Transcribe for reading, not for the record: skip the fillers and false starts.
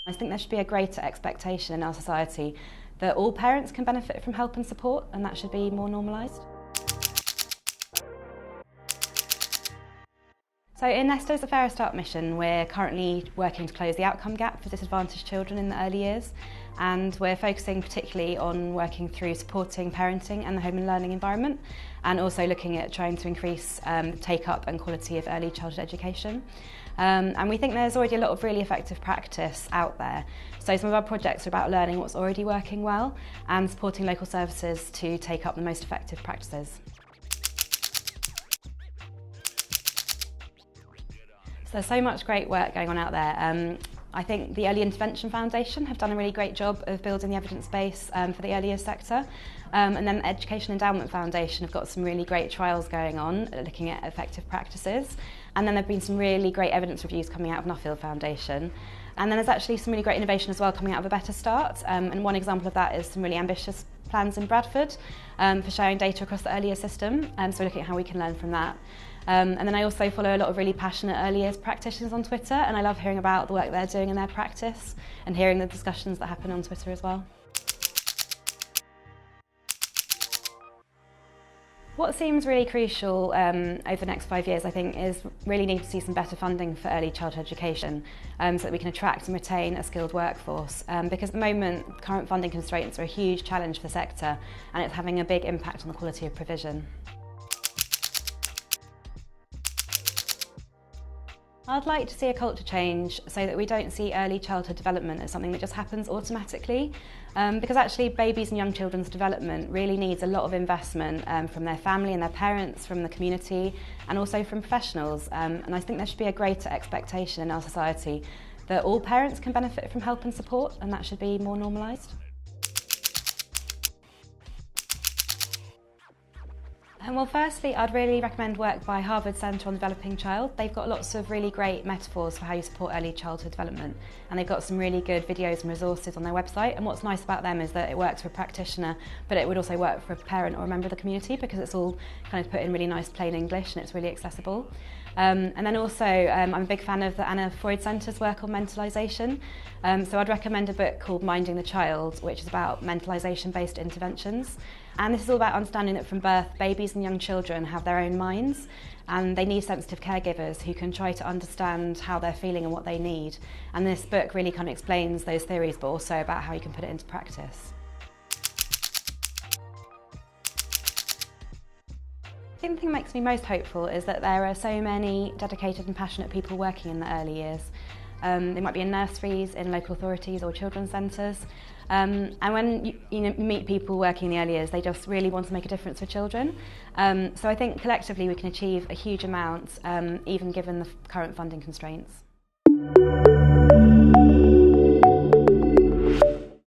I think there should be a greater expectation in our society that all parents can benefit from help and support, and that should be more normalised. So in Nesta's A Fairer Start mission, we're currently working to close the outcome gap for disadvantaged children in the early years, and we're focusing particularly on working through supporting parenting and the home and learning environment, and also looking at trying to increase take-up and quality of early childhood education. And we think there's already a lot of really effective practice out there. So some of our projects are about learning what's already working well and supporting local services to take up the most effective practices. So there's so much great work going on out there. I think the Early Intervention Foundation have done a really great job of building the evidence base for the early years sector. And then the Education Endowment Foundation have got some really great trials going on looking at effective practices. And then there have been some really great evidence reviews coming out of Nuffield Foundation. And then there's actually some really great innovation as well coming out of A Better Start. And one example of that is some really ambitious plans in Bradford for sharing data across the early years system. So we're looking at how we can learn from that. And then I also follow a lot of really passionate early years practitioners on Twitter, and I love hearing about the work they're doing in their practice and hearing the discussions that happen on Twitter as well. What seems really crucial over the next 5 years, I think, is really need to see some better funding for early childhood education so that we can attract and retain a skilled workforce. Because at the moment, current funding constraints are a huge challenge for the sector, and it's having a big impact on the quality of provision. I'd like to see a culture change so that we don't see early childhood development as something that just happens automatically, because actually babies and young children's development really needs a lot of investment from their family and their parents, from the community, and also from professionals. And I think there should be a greater expectation in our society that all parents can benefit from help and support, and that should be more normalised. Well, firstly, I'd really recommend work by Harvard Centre on the Developing Child. They've got lots of really great metaphors for how you support early childhood development, and they've got some really good videos and resources on their website. And what's nice about them is that it works for a practitioner, but it would also work for a parent or a member of the community, because it's all kind of put in really nice plain English and it's really accessible. And then also, I'm a big fan of the Anna Freud Centre's work on mentalisation. So I'd recommend a book called Minding the Child, which is about mentalisation-based interventions. And this is all about understanding that from birth, babies and young children have their own minds, and they need sensitive caregivers who can try to understand how they're feeling and what they need. And this book really kind of explains those theories, but also about how you can put it into practice. I think the thing that makes me most hopeful is that there are so many dedicated and passionate people working in the early years. They might be in nurseries, in local authorities or children's centres. And when you meet people working in the early years, they just really want to make a difference for children. So I think collectively we can achieve a huge amount, even given the current funding constraints.